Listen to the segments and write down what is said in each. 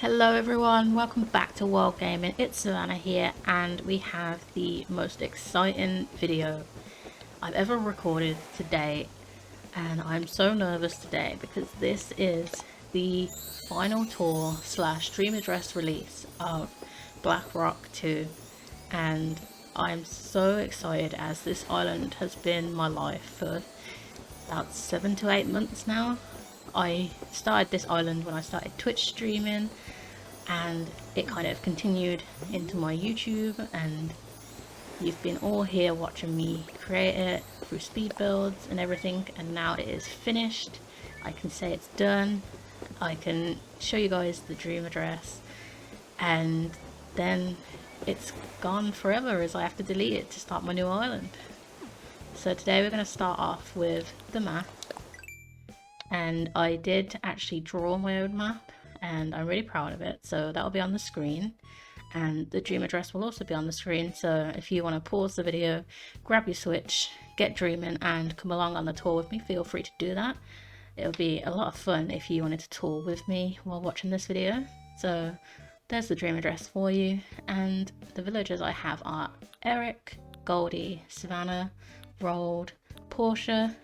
Hello everyone, welcome back to World Gaming. It's Savannah here and we have the most exciting video I've ever recorded today, and I'm so nervous today because this is the final tour slash dream address release of Black Rock 2, and I'm so excited as this island has been my life for about 7 to 8 months now. I started this island when I started Twitch streaming, and it kind of continued into my YouTube, and you've been all here watching me create it through speed builds and everything, and now it is finished. I can say it's done. I can show you guys the dream address, and then it's gone forever as I have to delete it to start my new island. So today we're going to start off with the map. And I did actually draw my own map, and I'm really proud of it, so that'll be on the screen, and the dream address will also be on the screen. So if you want to pause the video, grab your Switch, get dreaming and come along on the tour with me, feel free to do that. It'll be a lot of fun if you wanted to tour with me while watching this video. So there's the dream address for you, and the villagers I have are Eric, Goldie, Savannah, Rold, Portia,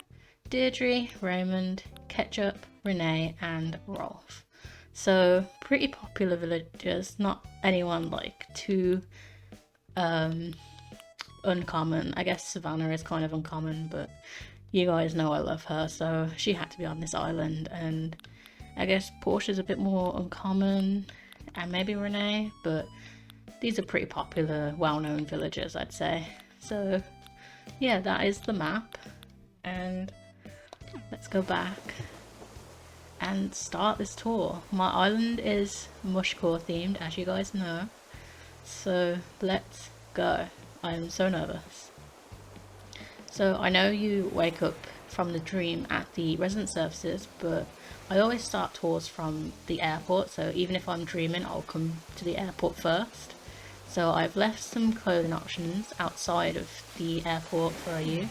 Deirdre, Raymond, Ketchup, Renee and Rolf. So pretty popular villagers, not anyone like too uncommon. I guess Savannah is kind of uncommon, but you guys know I love her, so she had to be on this island. And I guess Portia's a bit more uncommon, and maybe Renee, but these are pretty popular, well-known villagers, I'd say. So yeah, that is the map, and let's go back and start this tour. My island is mushcore themed, as you guys know, so let's go. I'm so nervous. So I know you wake up from the dream at the resident services, but I always start tours from the airport, so even if I'm dreaming I'll come to the airport first. So I've left some clothing options outside of the airport for you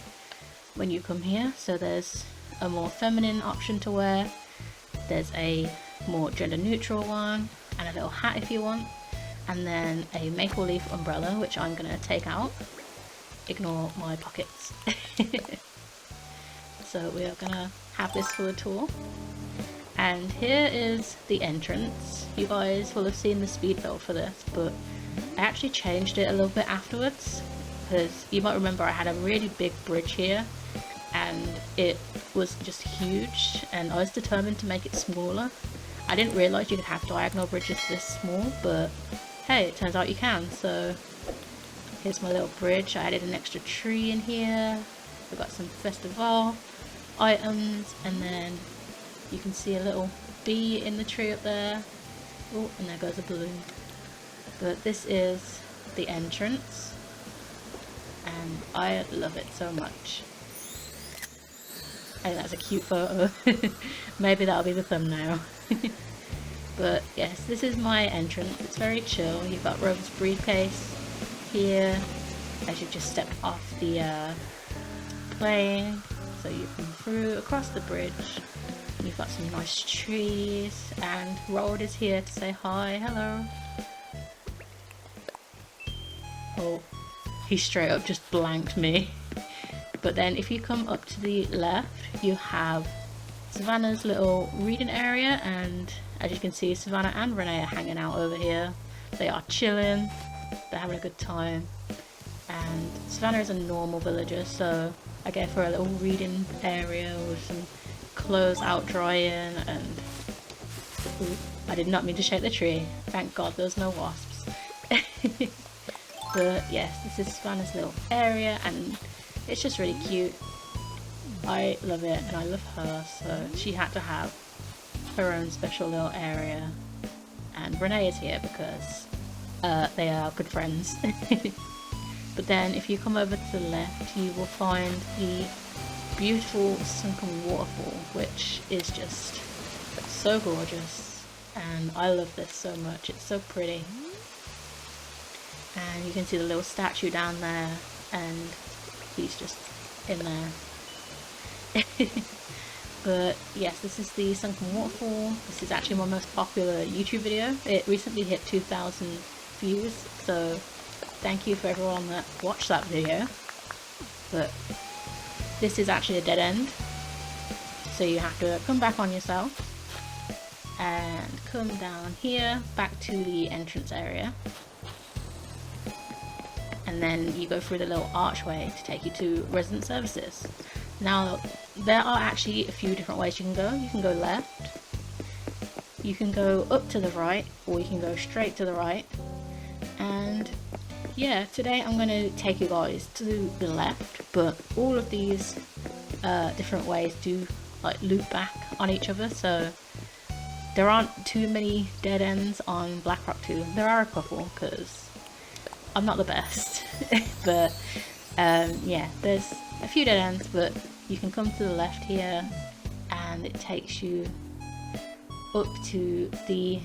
when you come here. So there's a more feminine option to wear, there's a more gender neutral one, and a little hat if you want, and then a maple leaf umbrella which I'm gonna take out. Ignore my pockets. So we are gonna have this for the tour, and here is the entrance. You guys will have seen the speed build for this, but I actually changed it a little bit afterwards, because you might remember I had a really big bridge here and it was just huge, and I was determined to make it smaller. I didn't realise you could have diagonal bridges this small, but hey, it turns out you can. So here's my little bridge. I added an extra tree in here. We've got some festival items, and then you can see a little bee in the tree up there. Oh, and there goes a balloon. But this is the entrance, and I love it so much. I think that's a cute photo. Maybe that'll be the thumbnail. But yes, this is my entrance. It's very chill. You've got Rover's briefcase here as you just stepped off the plane. So you come through across the bridge. You've got some nice trees, and Rold is here to say hi. Hello. Oh, he straight up just blanked me. But then if you come up to the left, you have Savannah's little reading area, and as you can see, Savannah and Renee are hanging out over here. They are chilling, they're having a good time. And Savannah is a normal villager, so I gave her a little reading area with some clothes out drying, and ooh, I did not mean to shake the tree. Thank God there's no wasps. But yes, this is Savannah's little area, and it's just really cute. I love it, and I love her, so she had to have her own special little area. And Renee is here because they are good friends. But then if you come over to the left, you will find the beautiful sunken waterfall, which is just so gorgeous, and I love this so much. It's so pretty. And you can see the little statue down there, and he's just in there. But yes, this is the sunken waterfall. This is actually my most popular YouTube video. It recently hit 2,000 views, so thank you for everyone that watched that video. But this is actually a dead end, so you have to come back on yourself and come down here back to the entrance area, and then you go through the little archway to take you to resident services. Now there are actually a few different ways you can go. You can go left, you can go up to the right, or you can go straight to the right. And yeah, today I'm going to take you guys to the left, but all of these different ways do like loop back on each other, so there aren't too many dead ends on Blackrock 2. There are a couple because I'm not the best, but yeah, there's a few dead ends, but you can come to the left here and it takes you up to the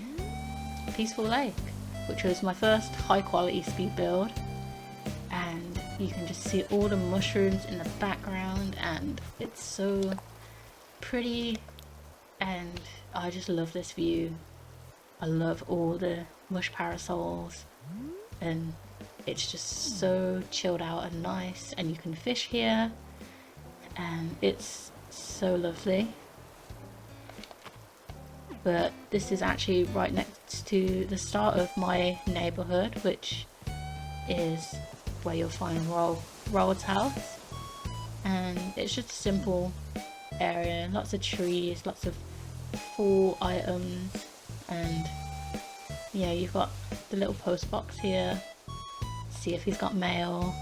Peaceful Lake, which was my first high quality speed build, and you can just see all the mushrooms in the background and it's so pretty, and I just love this view. I love all the mush parasols, and it's just so chilled out and nice, and you can fish here and it's so lovely. But this is actually right next to the start of my neighborhood, which is where you'll find Roald's house, and it's just a simple area, lots of trees, lots of fall items, and yeah, you've got the little post box here, see if he's got mail,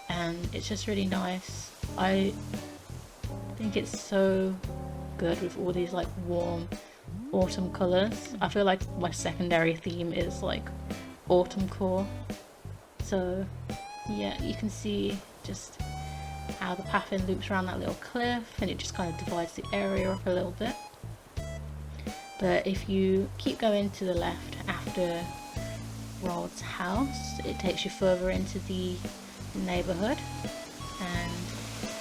and it's just really nice. I think it's so good with all these like warm autumn colors. I feel like my secondary theme is like autumn core. So yeah, you can see just how the pathing loops around that little cliff, and it just kind of divides the area up a little bit. But if you keep going to the left after Roald's house, it takes you further into the neighborhood and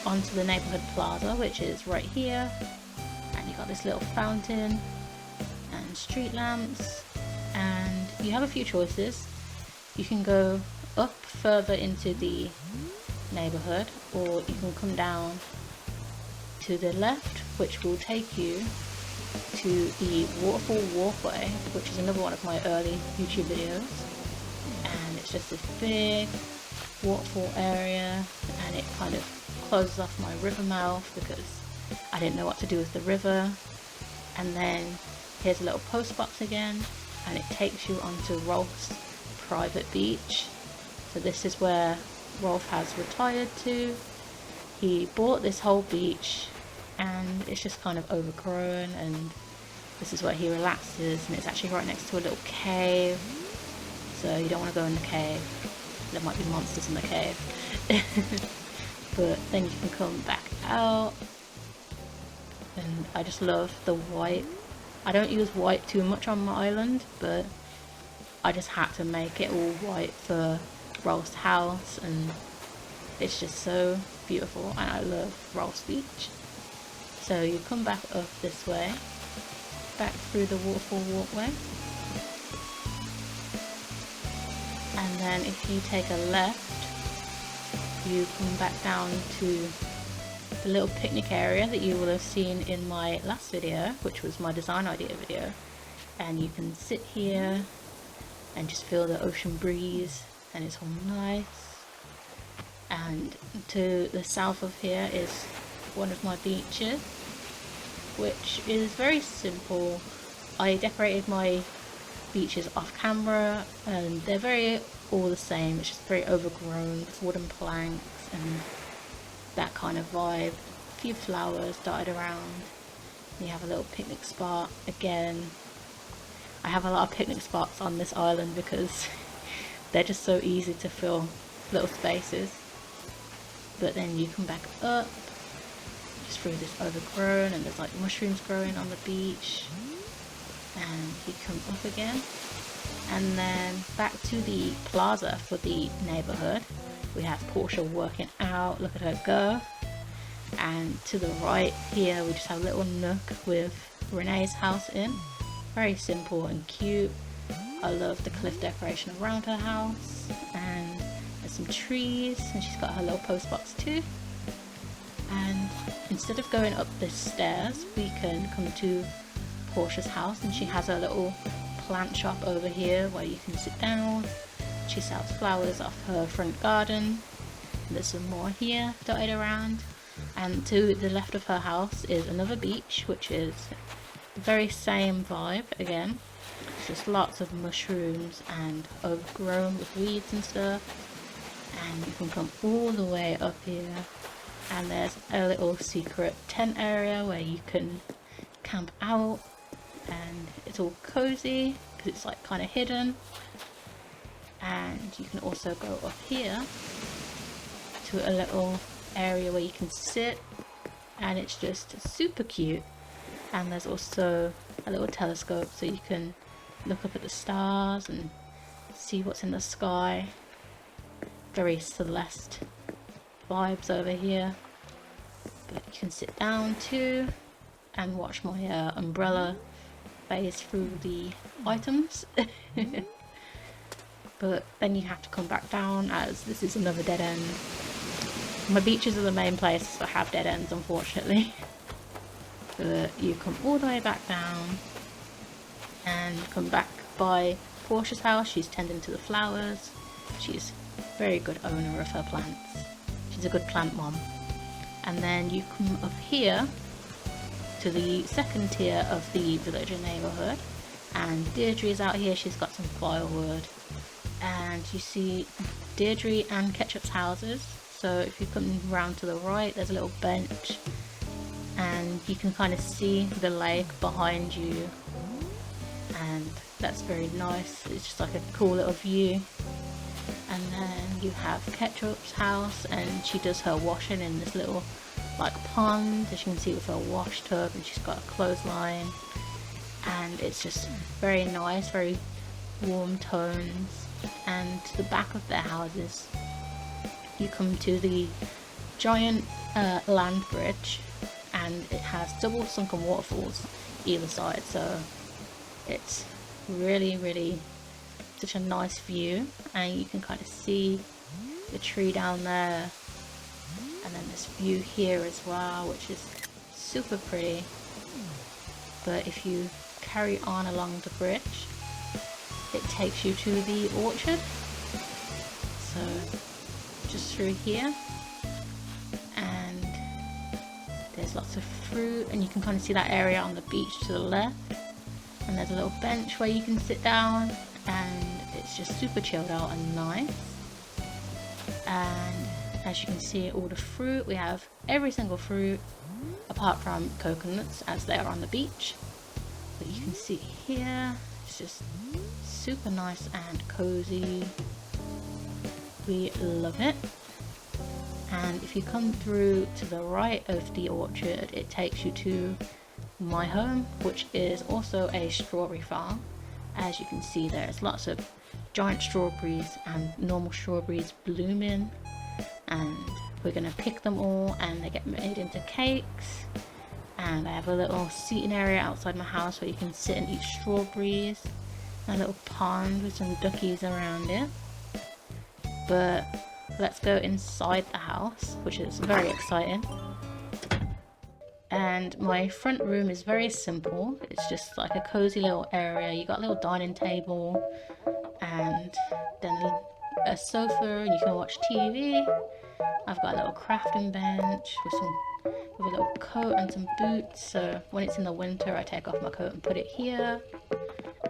onto the neighborhood plaza, which is right here, and you got this little fountain and street lamps, and you have a few choices. You can go up further into the neighborhood, or you can come down to the left, which will take you to the waterfall walkway, which is another one of my early YouTube videos, and it's just this big waterfall area, and it kind of closes off my river mouth because I didn't know what to do with the river. And then here's a little post box again, and it takes you onto Rolf's private beach. So this is where Rolf has retired to. He bought this whole beach and it's just kind of overgrown, and this is where he relaxes, and it's actually right next to a little cave, so you don't want to go in the cave. There might be monsters in the cave. But then you can come back out, and I just love the white. I don't use white too much on my island, but I just had to make it all white for Rolf's house, and it's just so beautiful, and I love Rolf's beach. So you come back up this way, back through the waterfall walkway, and then if you take a left, you come back down to the little picnic area that you will have seen in my last video, which was my design idea video, and you can sit here and just feel the ocean breeze, and it's all nice. And to the south of here is one of my beaches, which is very simple. I decorated my beaches off camera, and they're very all the same. It's just very overgrown with wooden planks and that kind of vibe. A few flowers dotted around. You have a little picnic spot. Again, I have a lot of picnic spots on this island because they're just so easy to fill little spaces. But then you come back up just through this overgrown, and there's like mushrooms growing on the beach, and you come up again, and then back to the plaza for the neighborhood. We have Portia working out, look at her go, And to the right here we just have a little nook with Renee's house in. Very simple and cute. I love the cliff decoration around her house, and there's some trees, and she's got her little post box too. And instead of going up the stairs, we can come to Portia's house, and she has a little plant shop over here where you can sit down. She sells flowers off her front garden. There's some more here dotted around, and to the left of her house is another beach, which is the very same vibe again. It's just lots of mushrooms and overgrown with weeds and stuff. And you can come all the way up here, and there's a little secret tent area where you can camp out, and it's all cozy because it's like kind of hidden. And you can also go up here to a little area where you can sit, and it's just super cute. And there's also a little telescope so you can look up at the stars and see what's in the sky. Very Celeste vibes over here. But you can sit down too and watch my umbrella phase through the items. But then you have to come back down, as this is another dead end. My beaches are the main places that have dead ends, unfortunately. But you come all the way back down and come back by Portia's house. She's tending to the flowers. She's a very good owner of her plants. She's a good plant mom. And then you come up here to the second tier of the villager neighbourhood, and Deirdre is out here. She's got some firewood, and you see Deirdre and Ketchup's houses. So if you come round to the right, there's a little bench, and you can kind of see the lake behind you, and that's very nice. It's just like a cool little view. And then you have Ketchup's house, and she does her washing in this little like pond, as you can see, with her wash tub, and she's got a clothesline, and it's just very nice, very warm tones. And to the back of their houses you come to the giant land bridge, and it has double sunken waterfalls either side, so it's really such a nice view. And you can kind of see the tree down there, and then this view here as well, which is super pretty. But if you carry on along the bridge, it takes you to the orchard, so just through here, and there's lots of fruit, and you can kind of see that area on the beach to the left, and there's a little bench where you can sit down, and it's just super chilled out and nice. And as you can see, all the fruit, we have every single fruit apart from coconuts, as they are on the beach. But you can see here, it's just super nice and cozy. We love it. And if you come through to the right of the orchard, it takes you to my home, which is also a strawberry farm. As you can see, there's lots of giant strawberries and normal strawberries blooming, and we're gonna pick them all, and they get made into cakes. And I have a little seating area outside my house where you can sit and eat strawberries, and a little pond with some duckies around it. But let's go inside the house, which is very exciting. And my front room is very simple. It's just like a cozy little area. You got a little dining table, and then a sofa, and you can watch TV. I've got a little crafting bench with a little coat and some boots, so when it's in the winter I take off my coat and put it here.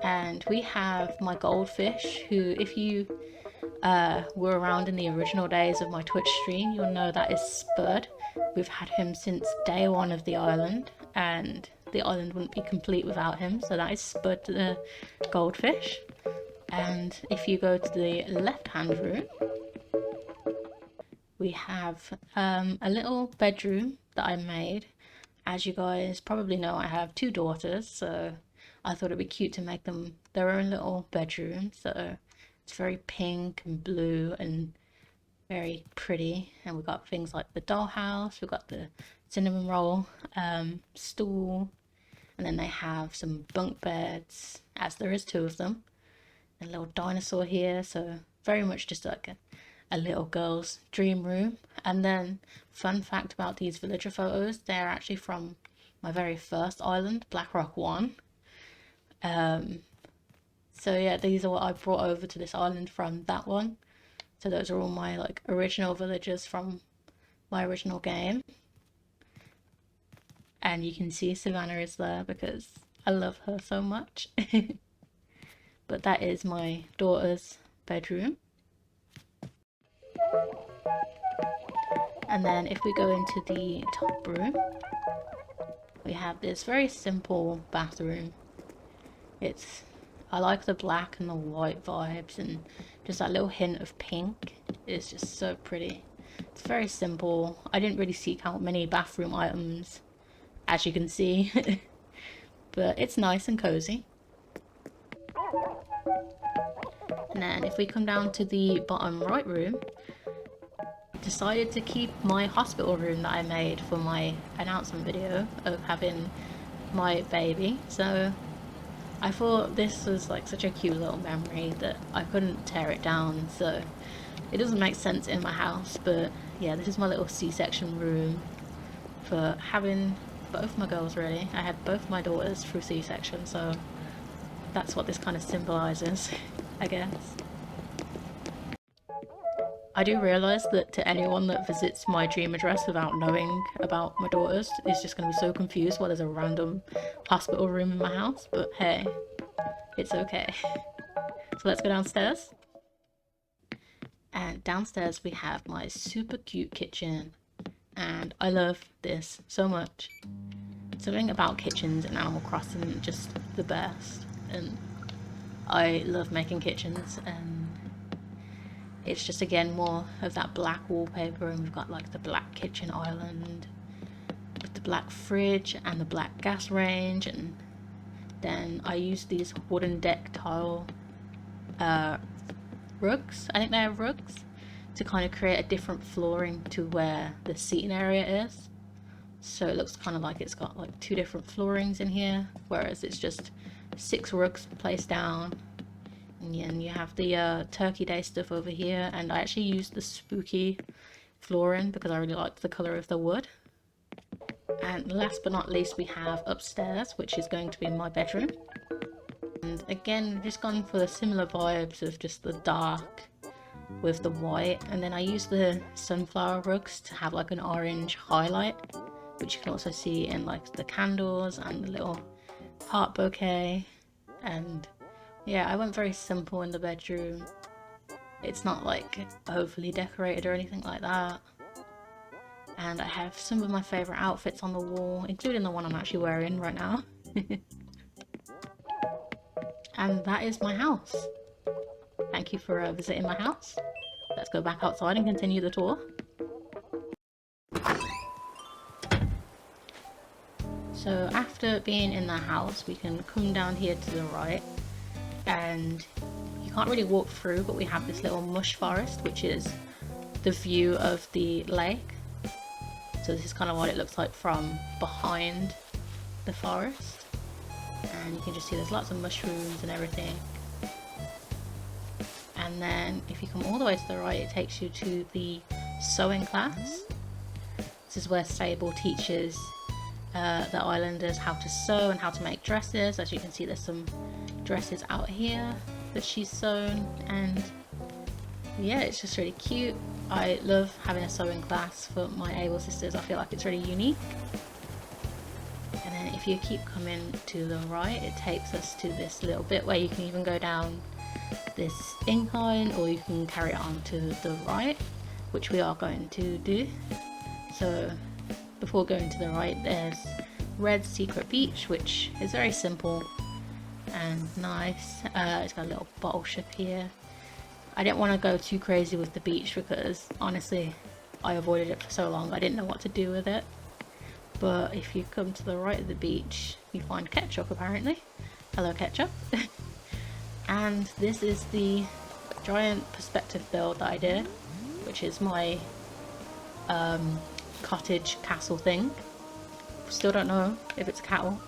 And we have my goldfish, who, if you were around in the original days of my Twitch stream, you'll know that is Spud. We've had him since day one of the island, and the island wouldn't be complete without him, so that is Spud the goldfish. And if you go to the left hand room, we have a little bedroom that I made. As you guys probably know, I have two daughters, so I thought it'd be cute to make them their own little bedroom. So it's very pink and blue and Very pretty. And we've got things like the dollhouse, we've got the cinnamon roll stool, and then they have some bunk beds, as there is two of them. A little dinosaur here, so very much just like a little girl's dream room. And then, fun fact about these villager photos, they're actually from my very first island, Blackrock 1. So yeah, these are what I brought over to this island from that one. So those are all my like original villagers from my original game. And you can see Savannah is there because I love her so much. But that is my daughter's bedroom. And then if we go into the top room, we have this very simple bathroom. I like the black and the white vibes, and just that little hint of pink is just so pretty. It's very simple. I didn't really seek out many bathroom items, as you can see, but it's nice and cozy. And then if we come down to the bottom right room, I decided to keep my hospital room that I made for my announcement video of having my baby. So I thought this was like such a cute little memory that I couldn't tear it down, so it doesn't make sense in my house. But yeah, this is my little C-section room for having both my girls really. I had both my daughters through C-section, so that's what this kind of symbolizes, I guess. I do realise that to anyone that visits my dream address without knowing about my daughters is just going to be so confused why there's a random hospital room in my house, but hey, it's okay. So let's go downstairs. And downstairs we have my super cute kitchen, and I love this so much. Something about kitchens in Animal Crossing just the best, and I love making kitchens. And it's just again more of that black wallpaper, and we've got like the black kitchen island with the black fridge and the black gas range. And then I used these wooden deck tile rugs, I think they're rugs, to kind of create a different flooring to where the seating area is. So it looks kind of like it's got like two different floorings in here, whereas it's just 6 rugs placed down. And you have the Turkey Day stuff over here, and I actually used the spooky flooring because I really liked the colour of the wood. And last but not least, we have upstairs, which is going to be my bedroom. And again, just gone for the similar vibes of just the dark with the white. And then I used the sunflower rugs to have like an orange highlight, which you can also see in like the candles and the little heart bouquet. And yeah, I went very simple in the bedroom. It's not like overly decorated or anything like that. And I have some of my favourite outfits on the wall, including the one I'm actually wearing right now. And that is my house. Thank you for visiting my house. Let's go back outside and continue the tour. So after being in the house, we can come down here to the right, and you can't really walk through, but we have this little mush forest, which is the view of the lake. So this is kind of what it looks like from behind the forest, and you can just see there's lots of mushrooms and everything. And then if you come all the way to the right, it takes you to the sewing class. This is where Sable teaches the islanders how to sew and how to make dresses. As you can see, there's some dresses out here that she's sewn, and yeah, it's just really cute. I love having a sewing class for my able sisters. I feel like it's really unique. And then if you keep coming to the right, it takes us to this little bit where you can even go down this incline, or you can carry it on to the right, which we are going to do. So before going to the right, there's Red Secret Beach, which is very simple and nice. It's got a little bottle ship here. I didn't want to go too crazy with the beach because honestly I avoided it for so long I didn't know what to do with it. But if you come to the right of the beach, you find Ketchup apparently. Hello Ketchup. And this is the giant perspective build that I did. which is my cottage castle thing. Still don't know if it's a castle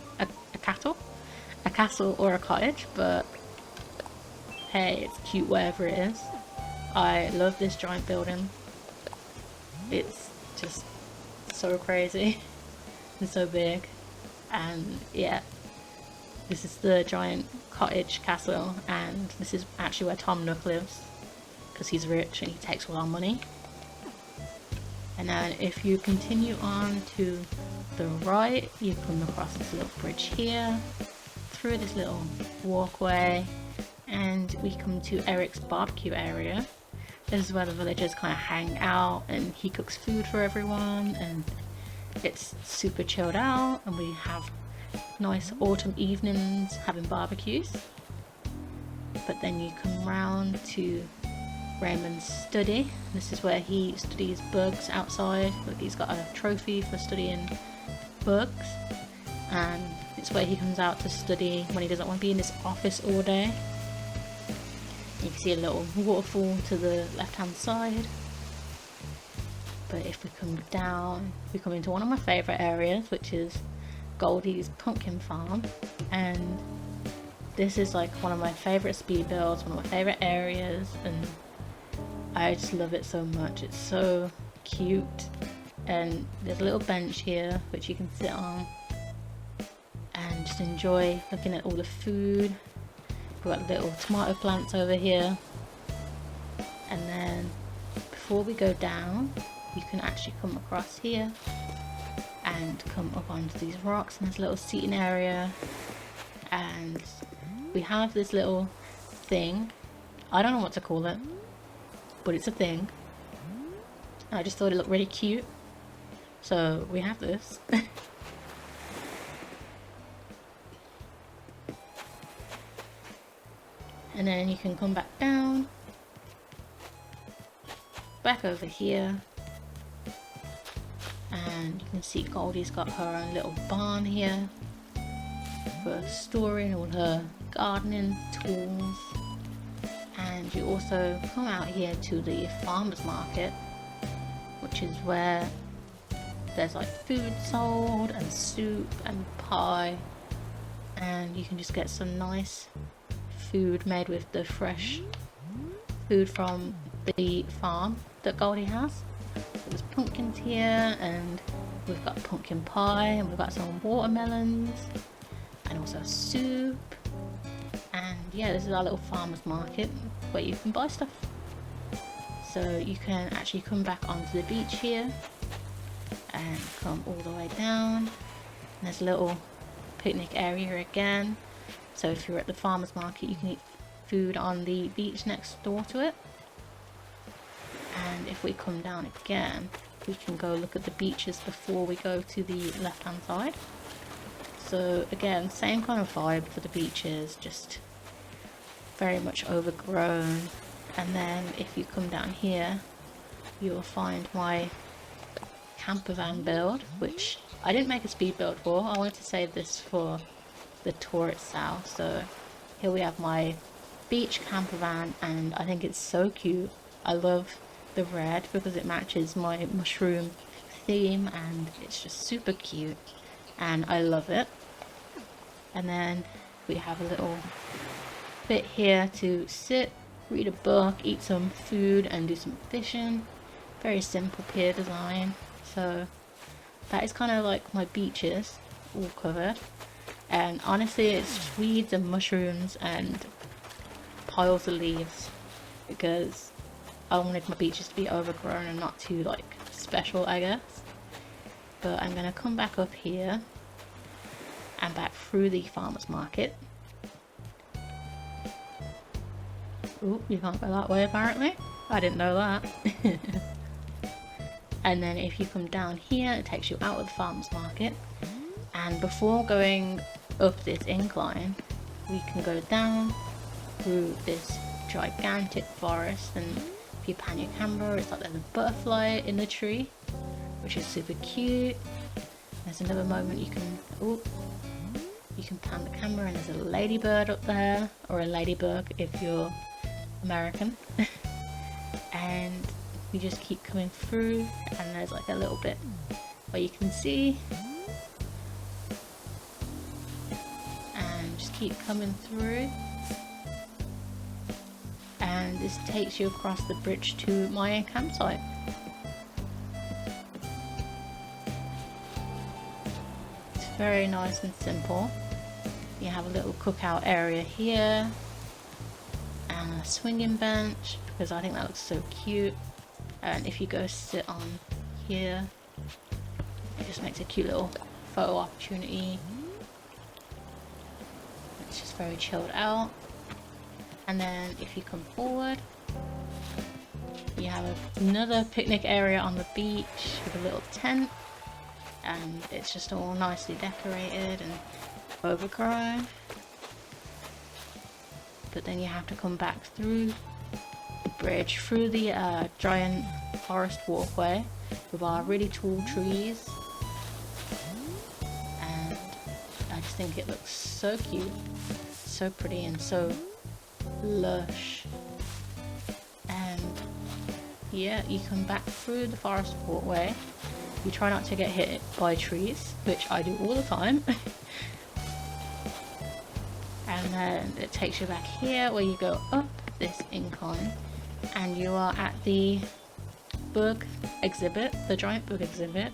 or a cottage, but hey, it's cute wherever it is. I love this giant building. It's just so crazy and so big. And yeah, this is the giant cottage castle, and this is actually where Tom Nook lives because he's rich and he takes all our money. And then if you continue on to the right, you come across this little bridge here, through this little walkway, and we come to Eric's barbecue area. This is where the villagers kind of hang out, and he cooks food for everyone, and it's super chilled out, and we have nice autumn evenings having barbecues. But then you come round to Raymond's study. This is where he studies bugs outside. Look, he's got a trophy for studying bugs, and it's where he comes out to study when he doesn't want to be in his office all day. You can see a little waterfall to the left hand side. But if we come down, we come into one of my favourite areas, which is Goldie's pumpkin farm. And this is like one of my favourite speed builds, one of my favourite areas, and I just love it so much. It's so cute, and there's a little bench here which you can sit on and just enjoy looking at all the food. We've got little tomato plants over here, and then before we go down, you can actually come across here and come up onto these rocks, and there's a little seating area, and we have this little thing. I don't know what to call it, but it's a thing. I just thought it looked really cute, so we have this. And then you can come back down, back over here, and you can see Goldie's got her own little barn here for storing all her gardening tools. And you also come out here to the farmer's market, which is where there's like food sold and soup and pie, and you can just get some nice food made with the fresh food from the farm that Goldie has. So there's pumpkins here, and we've got pumpkin pie, and we've got some watermelons, and also soup. And yeah, this is our little farmer's market where you can buy stuff. So you can actually come back onto the beach here and come all the way down. And there's a little picnic area again. So if you're at the farmer's market, you can eat food on the beach next door to it. And if we come down again, we can go look at the beaches before we go to the left hand side. So again, same kind of vibe for the beaches, just very much overgrown. And then if you come down here, you will find my camper van build, which I didn't make a speed build for. I wanted to save this for the tour itself. So here we have my beach camper van, and I think it's so cute. I love the red because it matches my mushroom theme, and it's just super cute, and I love it. And then we have a little bit here to sit, read a book, eat some food, and do some fishing. Very simple pier design. So that is kind of like my beaches all covered. And honestly, it's weeds and mushrooms and piles of leaves because I wanted my beaches to be overgrown and not too like special, I guess. But I'm gonna come back up here and back through the farmer's market. Ooh, you can't go that way apparently. I didn't know that. And then if you come down here, it takes you out of the farmer's market. And before going up this incline, we can go down through this gigantic forest, and if you pan your camera, it's like there's a butterfly in the tree, which is super cute. There's another moment you can pan the camera, and there's a ladybird up there, or a ladybug if you're American. And you just keep coming through, and there's like a little bit where you can see, and just keep coming through, and this takes you across the bridge to my campsite. It's very nice and simple. You have a little cookout area here and a swinging bench, because I think that looks so cute. And if you go sit on here, it just makes a cute little photo opportunity. It's just very chilled out. And then if you come forward, you have another picnic area on the beach with a little tent, and it's just all nicely decorated and overgrown. But then you have to come back through the bridge, through the giant forest walkway with our really tall trees, and I just think it looks so cute, so pretty, and so lush. And yeah, you come back through the forest walkway. You try not to get hit by trees, which I do all the time. And then it takes you back here where you go up this incline, and you are at the bug exhibit, the giant bug exhibit.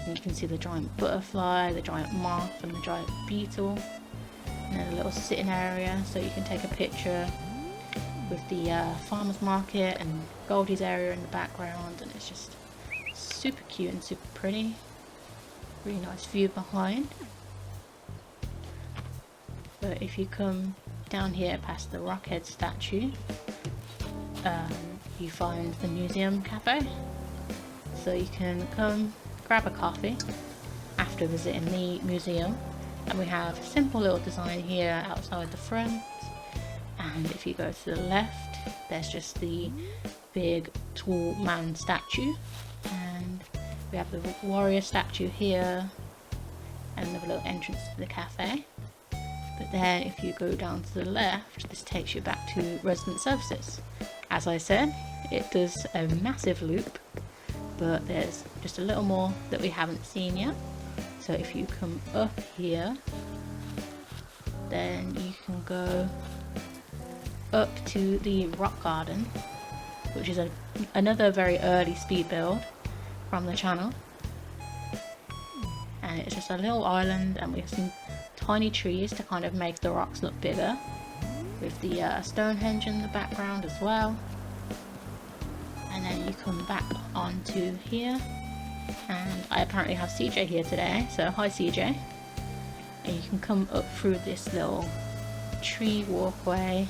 And you can see the giant butterfly, the giant moth, and the giant beetle. And there's a little sitting area so you can take a picture with the farmer's market and Goldie's area in the background, and it's just super cute and super pretty. Really nice view behind. But if you come down here past the Rockhead statue, you find the museum cafe. So you can come grab a coffee after visiting the museum. And we have a simple little design here outside the front. And if you go to the left, there's just the big tall man statue. And we have the warrior statue here. And another little entrance to the cafe. But then if you go down to the left, this takes you back to resident services. As I said, it does a massive loop, but there's just a little more that we haven't seen yet. So if you come up here, then you can go up to the rock garden, which is another very early speed build from the channel. And it's just a little island, and we have some tiny trees to kind of make the rocks look bigger, with the Stonehenge in the background as well. And then you come back onto here, and I apparently have CJ here today, so hi CJ. And you can come up through this little tree walkway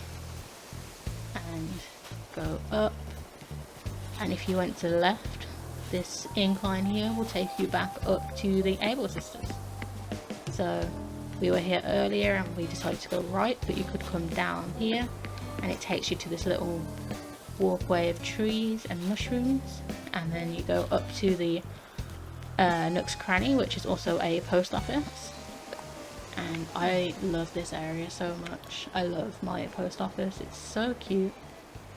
and go up, and if you went to the left, this incline here will take you back up to the Able Sisters. So we were here earlier and we decided to go right, but you could come down here and it takes you to this little walkway of trees and mushrooms, and then you go up to the Nook's Cranny, which is also a post office. And I love this area so much. I love my post office. It's so cute,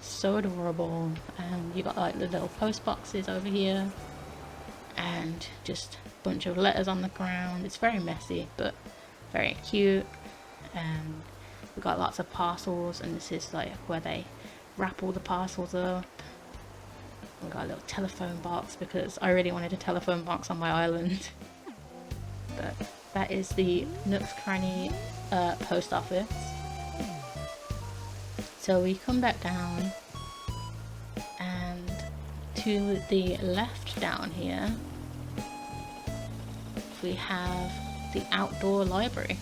so adorable, and you got like the little post boxes over here and just a bunch of letters on the ground. It's very messy but very cute, and we've got lots of parcels, and this is like where they wrap all the parcels up. We've got a little telephone box because I really wanted a telephone box on my island. But that is the Nook's Cranny post office. So we come back down, and to the left down here we have the outdoor library,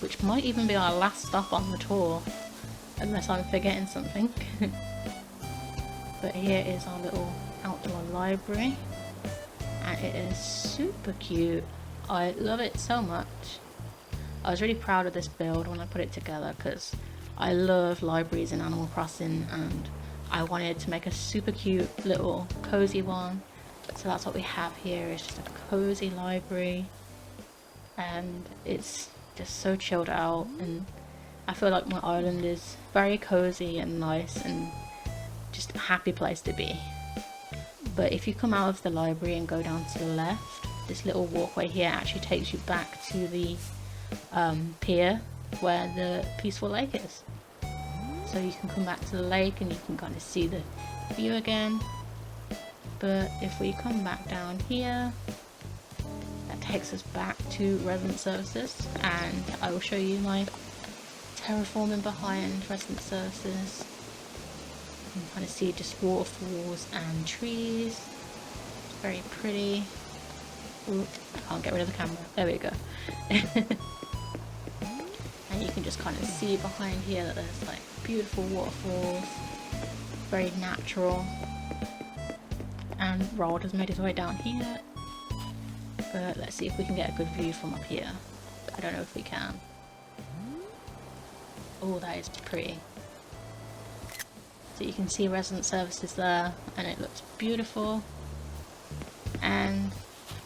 which might even be our last stop on the tour, unless I'm forgetting something. But here is our little outdoor library, and it is super cute. I love it so much. I was really proud of this build when I put it together because I love libraries in Animal Crossing, and I wanted to make a super cute little cozy one. So that's what we have here, is just a cozy library, and it's just so chilled out, and I feel like my island is very cozy and nice, and just a happy place to be. But if you come out of the library and go down to the left, this little walkway here actually takes you back to the pier where the peaceful lake is. So you can come back to the lake and you can kind of see the view again. But if we come back down here, that takes us back to resident services, and I will show you my terraforming behind resident services. You can kind of see just waterfalls and trees. It's very pretty. Ooh, I can't get rid of the camera. There we go. And you can just kind of see behind here that there's like beautiful waterfalls, very natural. And Rod has made his way down here, but let's see if we can get a good view from up here. I don't know if we can. Oh, that is pretty. So you can see resident services there, and it looks beautiful. And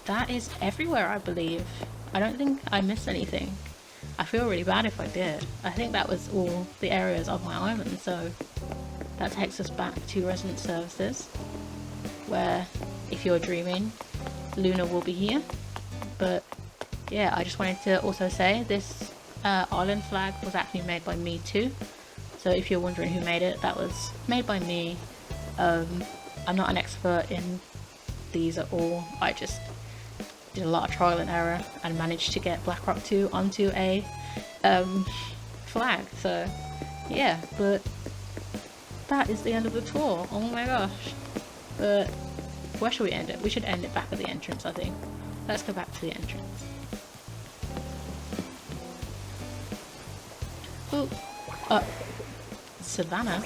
that is everywhere, I believe. I don't think I missed anything. I feel really bad if I did. I think that was all the areas of my island, so that takes us back to resident services, where, if you're dreaming, Luna will be here. But yeah, I just wanted to also say this island flag was actually made by me too. So if you're wondering who made it, that was made by me. I'm not an expert in these at all. I just did a lot of trial and error and managed to get Blackrock 2 onto a flag. So yeah, but that is the end of the tour. Oh my gosh. But where should we end it? We should end it back at the entrance, I think. Let's go back to the entrance. Oh, Savannah?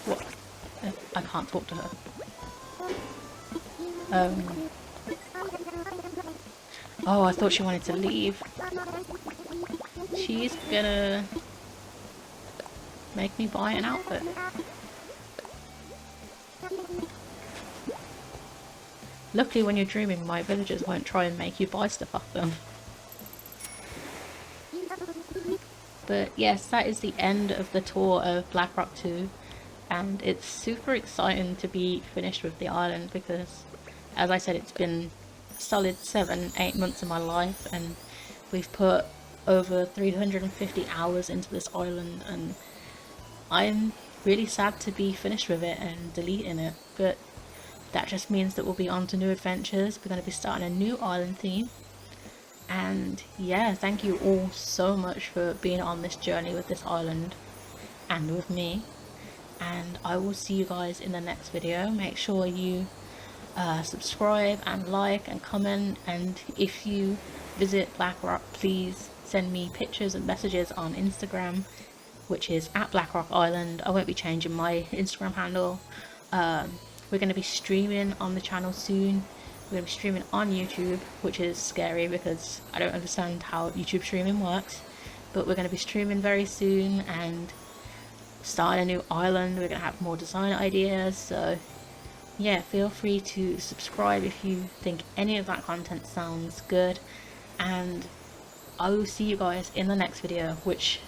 What? I can't talk to her. Oh, I thought she wanted to leave. She's gonna make me buy an outfit. Luckily, when you're dreaming, my villagers won't try and make you buy stuff off them. But yes, that is the end of the tour of Blackrock 2, and it's super exciting to be finished with the island because, as I said, it's been a solid 7-8 months of my life, and we've put over 350 hours into this island, and I'm really sad to be finished with it and deleting it, but that just means that we'll be on to new adventures. We're going to be starting a new island theme. And yeah, thank you all so much for being on this journey with this island and with me. And I will see you guys in the next video. Make sure you subscribe and like and comment. And if you visit Blackrock, please send me pictures and messages on Instagram, which is at Blackrock Island. I won't be changing my Instagram handle. We're going to be streaming on the channel soon. We're going to be streaming on YouTube, which is scary because I don't understand how YouTube streaming works. But we're going to be streaming very soon and starting a new island. We're going to have more design ideas. So yeah, feel free to subscribe if you think any of that content sounds good. And I will see you guys in the next video, which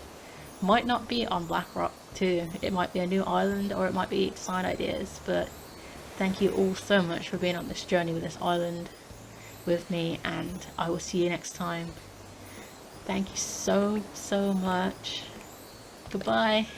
might not be on Blackrock 2. It might be a new island, or it might be design ideas. But thank you all so much for being on this journey with this island with me, and I will see you next time. Thank you so much. Goodbye.